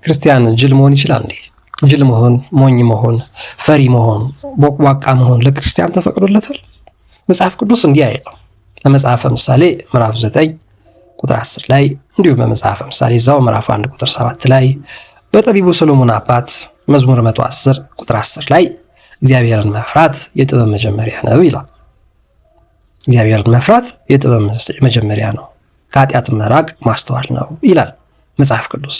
ክርስቲያን ጅል መሆን ይችላል እንዴ? ጅል መሆን፣ ሞኝ መሆን፣ ፈሪ መሆን፣ ቦቅቧቃ መሆን ለክርስቲያን ተፈቅዶለታል? መጽሐፍ ቅዱስ እንዲህ አይልም። ለመጽሐፈ ምሳሌ ምዕራፍ 9 ቁጥር 10 ላይ እንዲሁም በመጽሐፈ ምሳሌ እዛው ምዕራፍ 1 ቁጥር 7 ላይ በጠቢቡ ሰሎሞን አባት መዝሙር 110 ቁጥር 10 ላይ እግዚአብሔርን መፍራት የጥበብ መጀመሪያ ነው ይላል። እግዚአብሔርን መፍራት የጥበብ መጀመሪያ ነው፣ ከኃጢአት መራቅ ማስተዋል ነው ይላል መጽሐፍ ቅዱስ።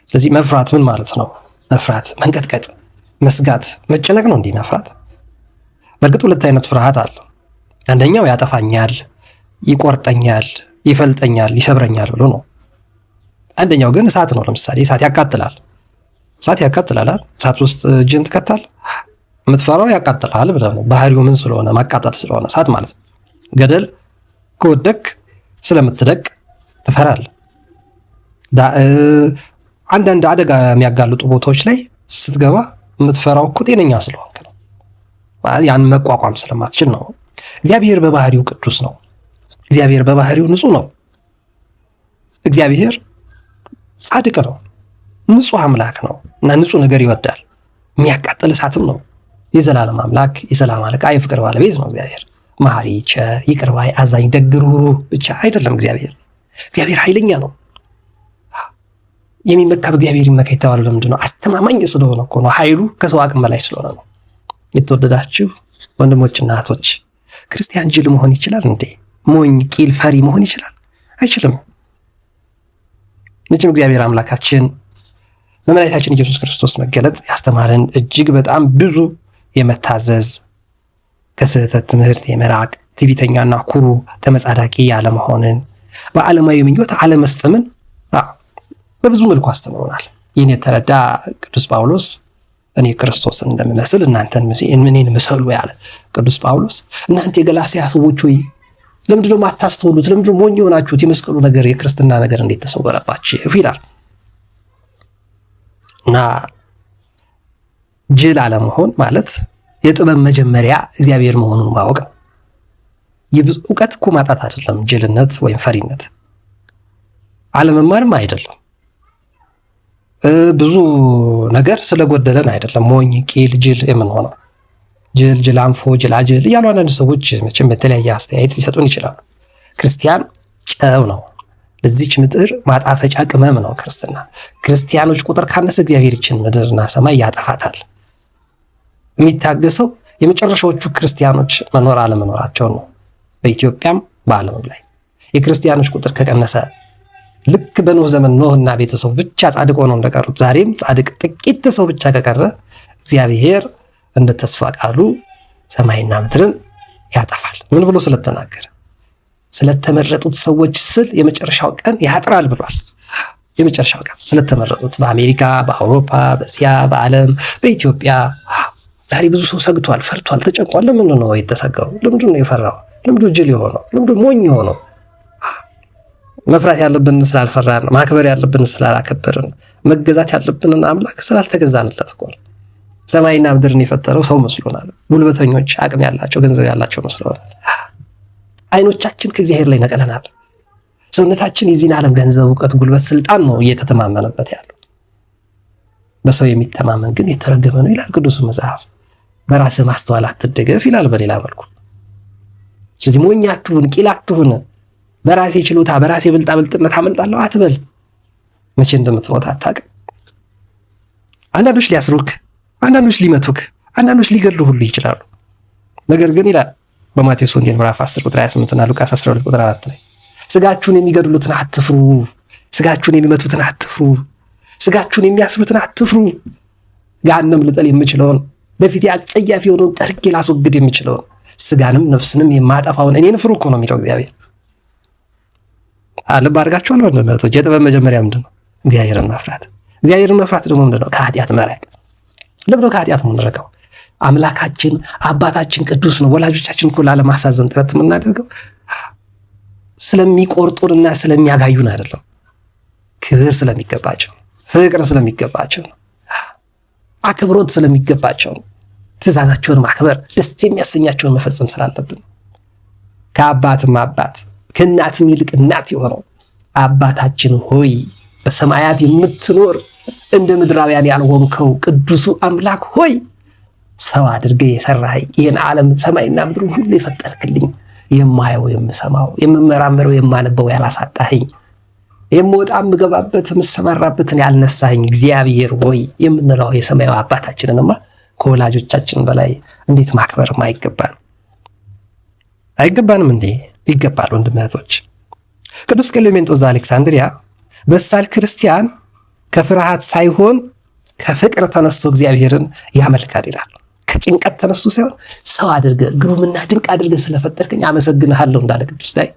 ስለዚህ መፍራት ምን ማለት ነው? መፍራት መንቀጥቀጥ፣ መስጋት፣ መጨነቅ ነው። እንዲህ መፍራት በእርግጥ ሁለት አይነት ፍርሃት አለ። አንደኛው ያጠፋኛል፣ ይቆርጠኛል፣ ይፈልጠኛል፣ ይሰብረኛል ብሎ ነው። አንደኛው ግን እሳት ነው። ለምሳሌ እሳት ያቃጥላል። እሳት ያቃጥላል። እሳት ውስጥ እጅን ትከታል፣ የምትፈራው ያቃጥላል ብለህ ነው። ባህሪው ምን ስለሆነ? ማቃጠል ስለሆነ እሳት ማለት ነው። ገደል ከወደቅ ስለምትደቅ ትፈራለህ። አንዳንድ አደጋ የሚያጋልጡ ቦታዎች ላይ ስትገባ የምትፈራው እኮ ጤነኛ ስለሆንክ ነው። ያን መቋቋም ስለማትችል ነው። እግዚአብሔር በባህሪው ቅዱስ ነው። እግዚአብሔር በባህሪው ንጹህ ነው። እግዚአብሔር ጻድቅ ነው። ንጹህ አምላክ ነው እና ንጹህ ነገር ይወዳል። የሚያቃጥል እሳትም ነው። የዘላለም አምላክ፣ የሰላም አለቃ፣ የፍቅር ባለቤት ነው እግዚአብሔር። መሐሪ፣ ቸር፣ ይቅር ባይ፣ አዛኝ፣ ደግ፣ ሩህሩህ ብቻ አይደለም እግዚአብሔር። እግዚአብሔር ኃይለኛ ነው። የሚመካ በእግዚአብሔር ይመካ የተባለው ለምንድን ነው? አስተማማኝ ስለሆነ እኮ ነው። ኃይሉ ከሰው አቅም በላይ ስለሆነ ነው። የተወደዳችሁ ወንድሞችና እህቶች ክርስቲያን ጅል መሆን ይችላል እንዴ? ሞኝ፣ ቂል፣ ፈሪ መሆን ይችላል? አይችልም። መቼም እግዚአብሔር አምላካችን በመድኃኒታችን ኢየሱስ ክርስቶስ መገለጥ ያስተማረን እጅግ በጣም ብዙ የመታዘዝ ከስህተት ትምህርት የመራቅ ትዕቢተኛና ኩሩ ተመጻዳቂ ያለመሆንን በዓለማዊ ምኞት አለመስጠምን በብዙ መልኩ አስተምሮናል። ይህን የተረዳ ቅዱስ ጳውሎስ እኔ ክርስቶስን እንደምመስል እናንተን እኔን ምሰሉ ያለ ቅዱስ ጳውሎስ እናንተ የገላትያ ሰዎች ሆይ ለምንድነው የማታስተውሉት? ለምንድነው ሞኝ የሆናችሁት? የመስቀሉ ነገር የክርስትና ነገር እንዴት ተሰወረባችሁ ይላል። እና ጅል አለመሆን ማለት የጥበብ መጀመሪያ እግዚአብሔር መሆኑን ማወቅ ነው። እውቀት እኮ ማጣት አይደለም ጅልነት ወይም ፈሪነት፣ አለመማርም አይደለም። ብዙ ነገር ስለጎደለን አይደለም ሞኝ፣ ቂል፣ ጅል የምንሆነው። ጅል፣ ጅላንፎ፣ ጅላጅል እያሉ አንዳንድ ሰዎች መቼም በተለያየ አስተያየት ሊሰጡን ይችላሉ። ክርስቲያን ጨው ነው፣ ለዚች ምድር ማጣፈጫ ቅመም ነው ክርስትና። ክርስቲያኖች ቁጥር ካነሰ እግዚአብሔር ይችን ምድርና ሰማይ ያጠፋታል። የሚታገሰው የመጨረሻዎቹ ክርስቲያኖች መኖር አለመኖራቸው ነው። በኢትዮጵያም በዓለምም ላይ የክርስቲያኖች ቁጥር ከቀነሰ ልክ በኖህ ዘመን ኖህና ቤተሰቡ ብቻ ጻድቅ ሆነው እንደቀሩት ዛሬም ጻድቅ ጥቂት ሰው ብቻ ከቀረ እግዚአብሔር እንደ ተስፋ ቃሉ ሰማይና ምድርን ያጠፋል። ምን ብሎ ስለተናገረ? ስለተመረጡት ሰዎች ስል የመጨረሻው ቀን ያጥራል ብሏል። የመጨረሻው ቀን ስለተመረጡት በአሜሪካ፣ በአውሮፓ፣ በእስያ፣ በዓለም፣ በኢትዮጵያ ዛሬ ብዙ ሰው ሰግቷል፣ ፈርቷል፣ ተጨንቋል። ለምንድን ነው የተሰጋው? ለምንድን ነው የፈራው? ለምንድን ነው ጅል የሆነው? ለምንድን ነው ሞኝ የሆነው? መፍራት ያለብን ስላልፈራን፣ ማክበር ያለብን ስላላከበርን፣ መገዛት ያለብንን አምላክ ስላልተገዛንለት እኮ ነው። ሰማይና ምድርን የፈጠረው ሰው መስሎናል። ጉልበተኞች፣ አቅም ያላቸው፣ ገንዘብ ያላቸው መስሎናል። አይኖቻችን ከእግዚአብሔር ላይ ነቀለናል። ሰውነታችን የዚህን ዓለም ገንዘብ፣ እውቀት፣ ጉልበት፣ ስልጣን ነው እየተተማመነበት ያለው። በሰው የሚተማመን ግን የተረገመ ነው ይላል ቅዱስ መጽሐፍ። በራስህ ማስተዋል አትደገፍ ይላል በሌላ መልኩ። ስለዚህ ሞኝ አትሁን፣ ቂል አትሁን። በራሴ ችሎታ በራሴ ብልጣብልጥነት አመልጣለሁ አትበል። መቼ እንደምትሞት አታውቅም። አንዳንዶች ሊያስሩክ፣ አንዳንዶች ሊመቱክ፣ አንዳንዶች ሊገድሉ ሁሉ ይችላሉ። ነገር ግን ይላል በማቴዎስ ወንጌል ምዕራፍ 10 ቁጥር 28 እና ሉቃስ 12 ቁጥር 4 ላይ ስጋችሁን የሚገድሉትን አትፍሩ፣ ስጋችሁን የሚመቱትን አትፍሩ፣ ስጋችሁን የሚያስሩትን አትፍሩ። ገሃነም ልጠል የምችለውን በፊቴ አጸያፊ የሆነውን ጠርጌ ላስወግድ የምችለውን ስጋንም ነፍስንም የማጠፋውን እኔን ፍሩ እኮ ነው የሚለው እግዚአብሔር። ልብ አድርጋችኋል ወንድሞች። የጥበብ መጀመሪያ ምንድን ነው? እግዚአብሔርን መፍራት። እግዚአብሔርን መፍራት ደግሞ ምንድን ነው? ከኃጢአት መራቅ። ለምን ነው ከኃጢአት የምንርቀው? አምላካችን አባታችን ቅዱስ ነው። ወላጆቻችን እኮ ላለማሳዘን ጥረት የምናደርገው ስለሚቆርጡንና ስለሚያጋዩን አይደለም። ክብር ስለሚገባቸው፣ ፍቅር ስለሚገባቸው ነው። አክብሮት ስለሚገባቸው ነው። ትእዛዛቸውን ማክበር፣ ደስ የሚያሰኛቸውን መፈጸም ስላለብን ከአባትም አባት ከእናትም ይልቅ እናት የሆነው አባታችን ሆይ በሰማያት የምትኖር እንደ ምድራውያን ያልሆንከው ቅዱሱ አምላክ ሆይ ሰው አድርገህ የሰራኸኝ ይህን ዓለም ሰማይና ምድሩን ሁሉ የፈጠርክልኝ የማየው የምሰማው የምመራመረው የማነበው ያላሳጣኸኝ የምወጣ የምገባበት የምሰማራበትን ያልነሳኸኝ እግዚአብሔር ሆይ የምንለው የሰማያዊ አባታችንንማ ከወላጆቻችን በላይ እንዴት ማክበርም አይገባንም እንዴ? ይገባል። ወንድም እህቶች፣ ቅዱስ ቀሌምንጦስ ዘአሌክሳንድሪያ በሳል ክርስቲያን ከፍርሃት ሳይሆን ከፍቅር ተነስቶ እግዚአብሔርን ያመልካል ይላል። ከጭንቀት ተነስቶ ሳይሆን ሰው አድርገህ ግሩምና ድንቅ አድርገህ ስለፈጠርከኝ አመሰግንሃለሁ እንዳለ ቅዱስ ላይ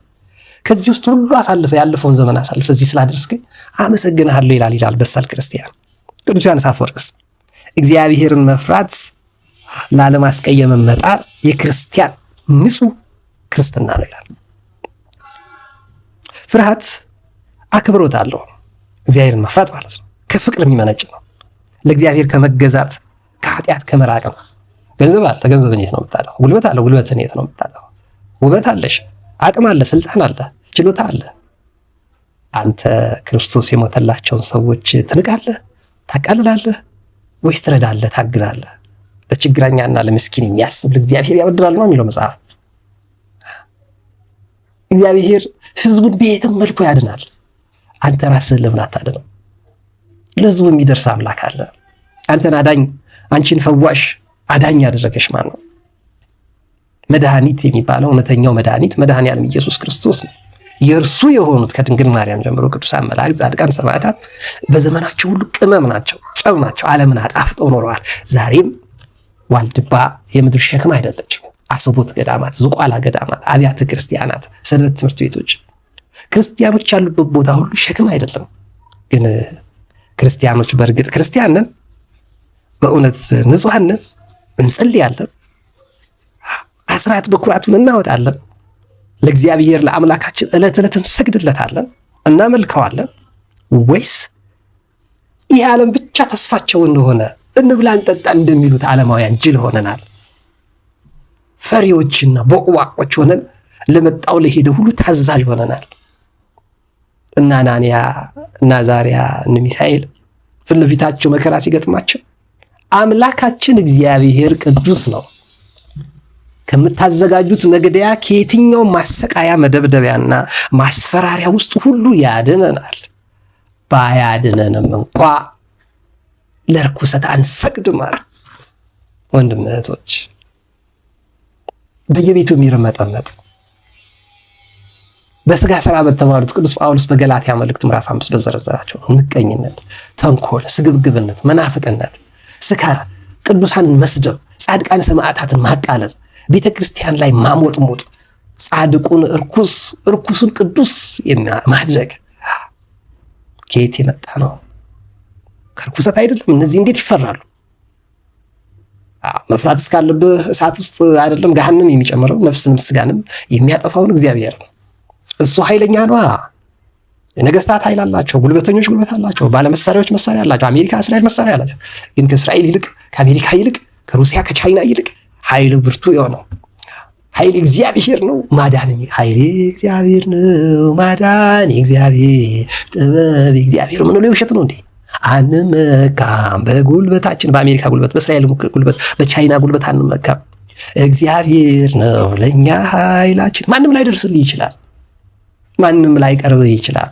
ከዚህ ውስጥ ሁሉ አሳልፈ ያለፈውን ዘመን አሳልፈ እዚህ ስላደረስከኝ አመሰግንሃለሁ ይላል በሳል ክርስቲያን። ቅዱስ ዮሐንስ አፈወርቅስ እግዚአብሔርን መፍራት ላለማስቀየም መጣር የክርስቲያን ንጹህ ክርስትና ነው ይላል። ፍርሃት አክብሮት አለው። እግዚአብሔርን መፍራት ማለት ነው ከፍቅር የሚመነጭ ነው። ለእግዚአብሔር ከመገዛት ከኃጢአት ከመራቅ ነው። ገንዘብ አለ፣ ገንዘብን የት ነው የምታጣው? ጉልበት አለ፣ ጉልበትን የት ነው የምታጣው? ውበት አለሽ፣ አቅም አለ፣ ስልጣን አለ፣ ችሎታ አለ። አንተ ክርስቶስ የሞተላቸውን ሰዎች ትንቃለህ፣ ታቃልላለህ ወይስ ትረዳለህ፣ ታግዛለህ? ለችግረኛና ለምስኪን የሚያስብ ለእግዚአብሔር ያበድራል ነው የሚለው መጽሐፍ። እግዚአብሔር ሕዝቡን በየትም መልኩ ያድናል። አንተ ራስህን ለምን አታድነው? ለሕዝቡ የሚደርስ አምላክ አለ። አንተን አዳኝ፣ አንቺን ፈዋሽ አዳኝ ያደረገሽ ማን ነው? መድኃኒት የሚባለው እውነተኛው መድኃኒት መድኃኔዓለም ኢየሱስ ክርስቶስ ነው። የእርሱ የሆኑት ከድንግል ማርያም ጀምሮ ቅዱሳን መላእክት፣ ጻድቃን፣ ሰማዕታት በዘመናቸው ሁሉ ቅመም ናቸው፣ ጨው ናቸው። ዓለምን አጣፍጠው ኖረዋል። ዛሬም ዋልድባ የምድር ሸክም አይደለችም። አስቦት ገዳማት፣ ዝቋላ ገዳማት፣ አብያተ ክርስቲያናት፣ ሰንበት ትምህርት ቤቶች ክርስቲያኖች ያሉበት ቦታ ሁሉ ሸክም አይደለም። ግን ክርስቲያኖች በእርግጥ ክርስቲያንን በእውነት ንጹሐንን እንጸልያለን፣ አስራት በኩራቱን እናወጣለን፣ ለእግዚአብሔር ለአምላካችን ዕለት ዕለት እንሰግድለታለን፣ እናመልከዋለን። ወይስ ይህ ዓለም ብቻ ተስፋቸው እንደሆነ እንብላ እንጠጣ እንደሚሉት ዓለማውያን ጅል ሆነናል? ፈሪዎችና ቦቅቧቆች ሆነን ለመጣው ለሄደ ሁሉ ታዛዥ ሆነናል። እና አናንያ እና አዛርያ እነ ሚሳኤል ፊት ለፊታቸው መከራ ሲገጥማቸው አምላካችን እግዚአብሔር ቅዱስ ነው፣ ከምታዘጋጁት መግደያ ከየትኛው ማሰቃያ መደብደቢያና ማስፈራሪያ ውስጥ ሁሉ ያድነናል። ባያድነንም እንኳ ለርኩሰት አንሰግድም አለ። ወንድም እህቶች፣ በየቤቱ የሚርመጠመጥ በስጋ ስራ በተባሉት ቅዱስ ጳውሎስ በገላትያ መልእክት ምዕራፍ 5 በዘረዘራቸው ምቀኝነት፣ ተንኮል፣ ስግብግብነት፣ መናፍቅነት፣ ስካር፣ ቅዱሳንን መስደብ፣ ጻድቃን ሰማዕታትን ማቃለል፣ ቤተ ክርስቲያን ላይ ማሞጥሞጥ፣ ጻድቁን እርኩስ እርኩሱን ቅዱስ ማድረግ ከየት የመጣ ነው? ከርኩሰት አይደለም። እነዚህ እንዴት ይፈራሉ? መፍራት እስካለብህ እሳት ውስጥ አይደለም ገሃነም የሚጨምረው ነፍስንም ስጋንም የሚያጠፋውን እግዚአብሔር ነው። እሱ ኃይለኛ ነዋ። የነገስታት ኃይል አላቸው፣ ጉልበተኞች ጉልበት አላቸው፣ ባለመሳሪያዎች መሳሪያ አላቸው። አሜሪካ እስራኤል መሳሪያ አላቸው። ግን ከእስራኤል ይልቅ ከአሜሪካ ይልቅ ከሩሲያ ከቻይና ይልቅ ኃይል ብርቱ የሆነው ኃይል እግዚአብሔር ነው። ማዳን ኃይል እግዚአብሔር ነው። ማዳን እግዚአብሔር፣ ጥበብ እግዚአብሔር። ምን ነው ውሸት ነው እንዴ? አንመካም በጉልበታችን፣ በአሜሪካ ጉልበት፣ በእስራኤል ጉልበት፣ በቻይና ጉልበት አንመካም። እግዚአብሔር ነው ለኛ ኃይላችን። ማንም ላይ ደርስልህ ይችላል፣ ማንም ላይ ቀርብህ ይችላል።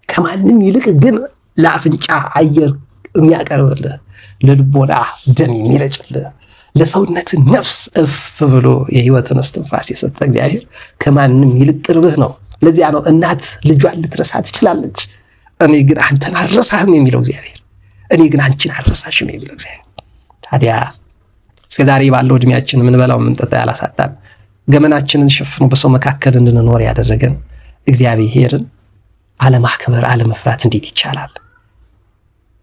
ከማንም ይልቅ ግን ለአፍንጫ አየር የሚያቀርብልህ፣ ለልቦና ደም የሚረጭልህ፣ ለሰውነት ነፍስ እፍ ብሎ የህይወትን እስትንፋስ የሰጠ እግዚአብሔር ከማንም ይልቅ ቅርብህ ነው። ለዚያ ነው እናት ልጇን ልትረሳ ትችላለች፣ እኔ ግን አንተን አልረሳህም የሚለው እግዚአብሔር። እኔ ግን አንቺን አልረሳሽም የሚለው እግዚአብሔር። ታዲያ እስከዛሬ ባለው እድሜያችን የምንበላው የምንጠጣ ያላሳጣን፣ ገመናችንን ሸፍኖ በሰው መካከል እንድንኖር ያደረገን እግዚአብሔርን አለማክበር አለመፍራት እንዴት ይቻላል?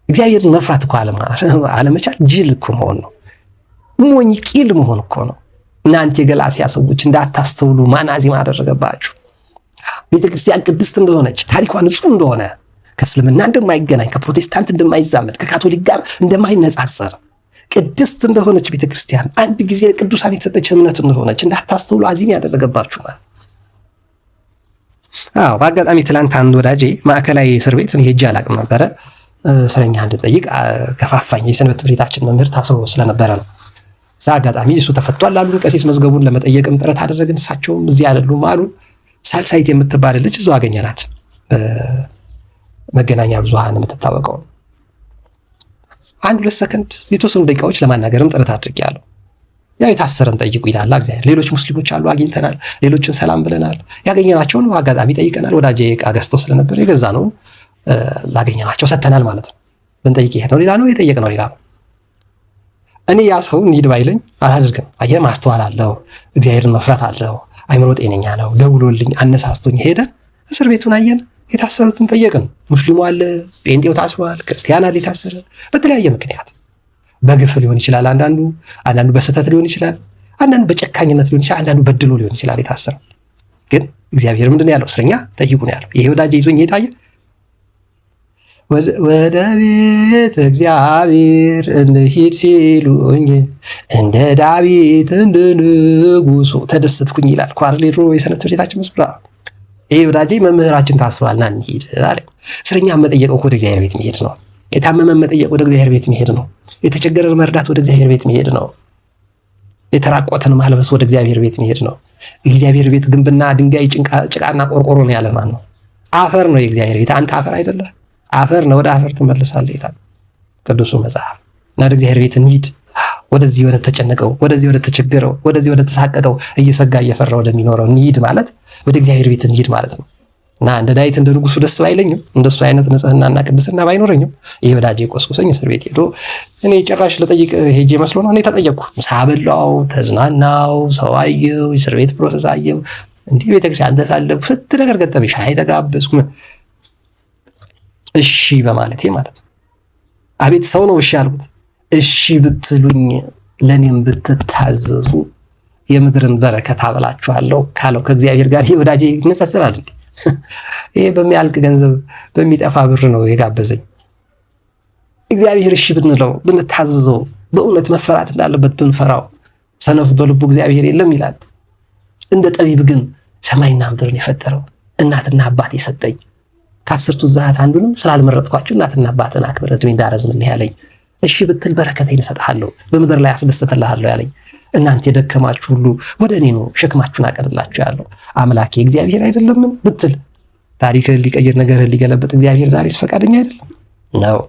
እግዚአብሔርን መፍራት እኮ አለመቻል ጅል እኮ መሆን ነው። ሞኝ ቂል መሆን እኮ ነው። እናንተ የገላትያ ሰዎች እንዳታስተውሉ ማን አዚም አደረገባችሁ? ቤተክርስቲያን ቅድስት እንደሆነች፣ ታሪኳ ንጹህ እንደሆነ፣ ከእስልምና እንደማይገናኝ፣ ከፕሮቴስታንት እንደማይዛመድ፣ ከካቶሊክ ጋር እንደማይነጻጸር ቅድስት እንደሆነች ቤተክርስቲያን አንድ ጊዜ ቅዱሳን የተሰጠች እምነት እንደሆነች እንዳታስተውሉ አዚም ያደረገባችሁ ማለት በአጋጣሚ ትላንት አንድ ወዳጄ ማዕከላዊ እስር ቤት ሄጄ አላቅም ነበረ። እስረኛ እንድጠይቅ ከፋፋኝ። የሰንበት ትምህርት ቤታችን መምህር ታስሮ ስለነበረ ነው። እዛ አጋጣሚ እሱ ተፈቷል አሉን። ቀሲስ መዝገቡን ለመጠየቅም ጥረት አደረግን። እሳቸውም እዚህ አይደሉም አሉን። ሳልሳይት የምትባል ልጅ እዚሁ አገኘናት። መገናኛ ብዙሃን የምትታወቀው 1-2 ሰከንድ የተወሰኑ ደቂቃዎች ለማናገርም ጥረት አድርጌያለሁ። ያው የታሰረን ጠይቁ ይላል እግዚአብሔር። ሌሎች ሙስሊሞች አሉ አግኝተናል። ሌሎችን ሰላም ብለናል። ያገኘናቸውን አጋጣሚ ጠይቀናል። ወዳጄ ዕቃ ገዝቶ ስለነበር የገዛ ነው ላገኘናቸው ሰጥተናል ማለት ነው። ብንጠይቅ ይሄ ነው ሌላ ነው፣ የጠየቅነው ሌላ ነው። እኔ ያ ሰው እንሂድ ባይለኝ አላደርግም። አየህ ማስተዋል አለው፣ እግዚአብሔርን መፍራት አለው፣ አይምሮ ጤነኛ ነው። ደውሎልኝ አነሳስቶኝ ሄደን እስር ቤቱን አየን። የታሰሩትን ጠየቅን። ሙስሊሙ አለ፣ ጴንጤው ታስሯል፣ ክርስቲያን አለ የታሰረ በተለያየ ምክንያት በግፍ ሊሆን ይችላል። አንዳንዱ በስህተት ሊሆን ይችላል። አንዳንዱ በጨካኝነት ሊሆን ይችላል። አንዳንዱ በድሎ ሊሆን ይችላል የታሰረው። ግን እግዚአብሔር ምንድን ነው ያለው? እስረኛ ጠይቁ ነው ያለው። ይሄ ወዳጄ ይዞኝ የታየ ወደ ቤተ እግዚአብሔር እንሂድ ሲሉኝ እንደ ዳዊት እንደ ንጉሱ ተደሰትኩኝ ይላል ኳርሌሮ የሰንበት ትምህርት ቤታችን መዝሙር። ይሄ ወዳጄ መምህራችን ታስሯል ና እንሂድ አለ። እስረኛ መጠየቅ ወደ እግዚአብሔር ቤት መሄድ ነው። የታመመ መጠየቅ ወደ እግዚአብሔር ቤት መሄድ ነው። የተቸገረ መርዳት ወደ እግዚአብሔር ቤት መሄድ ነው። የተራቆተን ማልበስ ወደ እግዚአብሔር ቤት መሄድ ነው። እግዚአብሔር ቤት ግንብና ድንጋይ ጭቃና ቆርቆሮ ነው ያለ ማን ነው? አፈር ነው የእግዚአብሔር ቤት። አንተ አፈር አይደለህ? አፈር ነው፣ ወደ አፈር ትመለሳለህ ይላል ቅዱሱ መጽሐፍ። እና ወደ እግዚአብሔር ቤት እንሂድ። ወደዚህ ወደ ተጨነቀው፣ ወደዚህ ወደ ተቸገረው፣ ወደዚህ ወደ ተሳቀቀው እየሰጋ እየፈራ ወደሚኖረው እንሂድ ማለት ወደ እግዚአብሔር ቤት እንሂድ ማለት ነው። እና እንደ ዳዊት እንደ ንጉሱ ደስ ባይለኝም እንደሱ አይነት ንጽህናና ቅድስና ባይኖረኝም ይሄ ወዳጄ ቆስቁሰኝ እስር ቤት ሄዶ እኔ ጭራሽ ልጠይቅ ሄጄ መስሎ ነው። እኔ ተጠየቅኩ። ምሳ በላው፣ ተዝናናው፣ ሰው አየው፣ እስር ቤት ፕሮሰስ አየው፣ እንዲህ ቤተክርስቲያን ተሳለፍኩ፣ ስንት ነገር ገጠመኝ፣ ሻይ ተጋበዝኩ። እሺ በማለቴ ማለት ነው። አቤት ሰው ነው እሺ አልኩት። እሺ ብትሉኝ ለኔም ብትታዘዙ የምድርን በረከት አበላችኋለሁ ካለው ከእግዚአብሔር ጋር ይሄ ወዳጄ ይነጻጸራል እንዴ? ይሄ በሚያልቅ ገንዘብ በሚጠፋ ብር ነው የጋበዘኝ። እግዚአብሔር እሺ ብንለው ብንታዘዘው በእውነት መፈራት እንዳለበት ብንፈራው ሰነፍ በልቡ እግዚአብሔር የለም ይላል። እንደ ጠቢብ ግን ሰማይና ምድርን የፈጠረው እናትና አባት የሰጠኝ ከ10ቱ ትእዛዛት አንዱንም ስላልመረጥኳችሁ እናትና አባትን አክብር ዕድሜ እንዳረዝምልህ ያለኝ፣ እሺ ብትል በረከቴን እሰጥሃለሁ በምድር ላይ አስደስትልሃለሁ ያለኝ፣ እናንተ የደከማችሁ ሁሉ ወደ እኔ ነው ሸክማችሁን አቀልላችሁ ያለው አምላኬ እግዚአብሔር አይደለምን ብትል ታሪክህን ሊቀይር ነገርህን ሊገለበጥ እግዚአብሔር ዛሬስ ፈቃደኛ አይደለም ነው።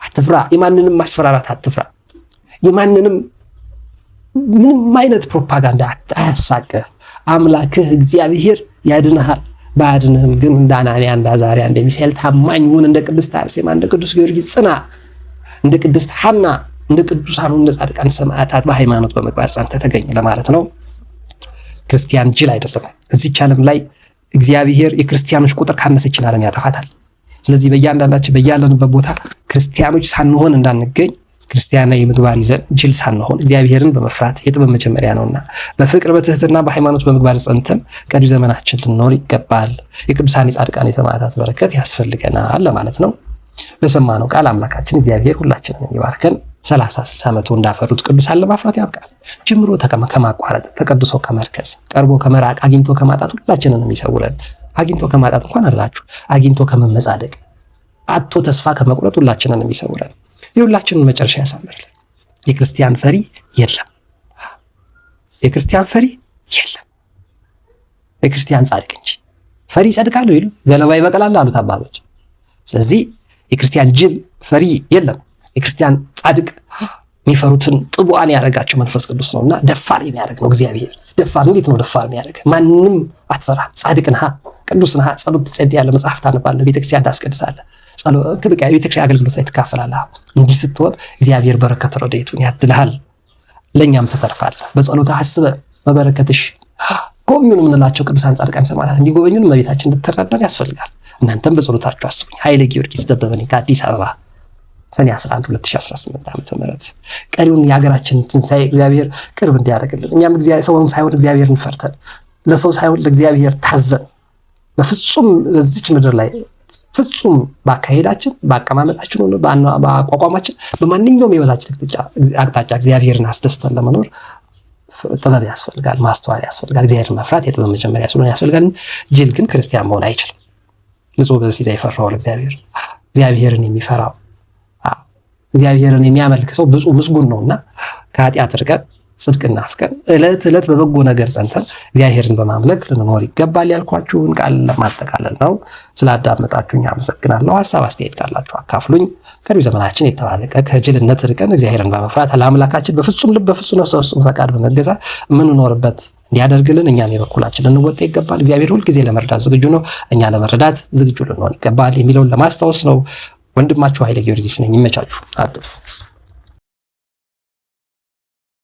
አትፍራ። የማንንም ማስፈራራት አትፍራ። የማንንም ምንም አይነት ፕሮፓጋንዳ አያሳቅህ። አምላክህ እግዚአብሔር ያድንሃል። ባያድንህም ግን እንደ አናንያ እንደ አዛርያ እንደ ሚሳኤል ታማኝ ሁን። እንደ ቅድስት አርሴማ እንደ ቅዱስ ጊዮርጊስ ጽና። እንደ ቅድስት ሐና እንደ ቅዱሳኑ እንደ ጻድቃን ሰማዕታት በሃይማኖት በመግባር ጸንተህ ተገኝ ለማለት ነው። ክርስቲያን ጅል አይደለም። እዚች ዓለም ላይ እግዚአብሔር የክርስቲያኖች ቁጥር ካነሰችን ዓለም ያጠፋታል። ስለዚህ በእያንዳንዳችን በያለንበት ቦታ ክርስቲያኖች ሳንሆን እንዳንገኝ ክርስቲያናዊ ምግባር ይዘን ጅል ሳንሆን እግዚአብሔርን በመፍራት የጥበብ መጀመሪያ ነውና በፍቅር በትህትና በሃይማኖት በምግባር ጸንተን ቀሪ ዘመናችን ልንኖር ይገባል። የቅዱሳን የጻድቃን የሰማዕታት በረከት ያስፈልገናል ለማለት ነው። በሰማነው ቃል አምላካችን እግዚአብሔር ሁላችንን ይባርከን። 30-60 መቶ እንዳፈሩት ቅዱሳን ለማፍራት ያብቃል። ጀምሮ ከማቋረጥ ተቀድሶ ከመርከስ ቀርቦ ከመራቅ አግኝቶ ከማጣት ሁላችንንም ይሰውረን። አግኝቶ ከማጣት እንኳን አላችሁ አግኝቶ ከመመጻደቅ አጥቶ ተስፋ ከመቁረጥ ሁላችንንም ይሰውረን። የሁላችንን መጨረሻ ያሳምርልን። የክርስቲያን ፈሪ የለም። የክርስቲያን ፈሪ የለም። የክርስቲያን ጻድቅ እንጂ ፈሪ ይጸድቃሉ ይሉ ገለባ ይበቅላል አሉት አባቶች። ስለዚህ የክርስቲያን ጅል ፈሪ የለም። የክርስቲያን ጻድቅ የሚፈሩትን ጥቡዓን ያደረጋቸው መንፈስ ቅዱስ ነውና ደፋር የሚያደርግ ነው እግዚአብሔር። ደፋር እንዴት ነው ደፋር የሚያደርግ? ማንንም አትፈራ። ጻድቅ ነህ፣ ቅዱስ ነህ። ጸሎት ትጸልያለህ፣ መጽሐፍ ታነባለህ፣ ቤተክርስቲያን ታስቀድሳለህ፣ የቤተክርስቲያን አገልግሎት ላይ ትካፈላለህ። እንዲህ ስትሆን እግዚአብሔር በረከት ረድኤቱን ያድልሃል፣ ለእኛም ትተርፋለህ። በጸሎትህ አስበህ በበረከትሽ ጎብኙን የምንላቸው ቅዱሳን ጻድቃን ሰማዕታት እንዲጎበኙን እመቤታችን እንድትረዳን ያስፈልጋል። እናንተም በጸሎታችሁ አስቡኝ። ኃይለ ጊዮርጊስ ደበበ ነኝ ከአዲስ አበባ ሰኔ 11 2018 ዓ.ም። ቀሪውን የሀገራችን ትንሣኤ እግዚአብሔር ቅርብ እንዲያደርግልን እኛም ሰውን ሳይሆን እግዚአብሔርን ፈርተን ለሰው ሳይሆን ለእግዚአብሔር ታዘን በፍጹም በዚች ምድር ላይ ፍጹም ባካሄዳችን በአቀማመጣችን ሆነ በአቋቋማችን በማንኛውም የህይወታችን አቅጣጫ እግዚአብሔርን አስደስተን ለመኖር ጥበብ ያስፈልጋል፣ ማስተዋል ያስፈልጋል። እግዚአብሔርን መፍራት የጥበብ መጀመሪያ ስለሆነ ያስፈልጋል። ጅል ግን ክርስቲያን መሆን አይችልም። ንጹሕ ብእሲት ዘይፈርህ ለእግዚአብሔር፣ እግዚአብሔርን የሚፈራው እግዚአብሔርን የሚያመልክ ሰው ብፁዕ ምስጉን ነውና ከኃጢአት ርቀን ጽድቅና ፍቅር ዕለት ዕለት በበጎ ነገር ጸንተን እግዚአብሔርን በማምለክ ልንኖር ይገባል ያልኳችሁን ቃል ለማጠቃለል ነው። ስላዳመጣችሁኝ አመሰግናለሁ። ሀሳብ አስተያየት ካላችሁ አካፍሉኝ። ቀሪው ዘመናችን የተባረከ ከጅልነት ርቀን እግዚአብሔርን በመፍራት ለአምላካችን በፍጹም ልብ በፍጹም ነፍስ በፍጹም ፈቃድ በመገዛት የምንኖርበት እንዲያደርግልን እኛም የበኩላችን ልንወጣ ይገባል። እግዚአብሔር ሁልጊዜ ለመርዳት ዝግጁ ነው። እኛ ለመረዳት ዝግጁ ልንሆን ይገባል የሚለውን ለማስታወስ ነው። ወንድማችሁ ኃይለ ጊዮርጊስ ነኝ። ይመቻችሁ። አጥፉ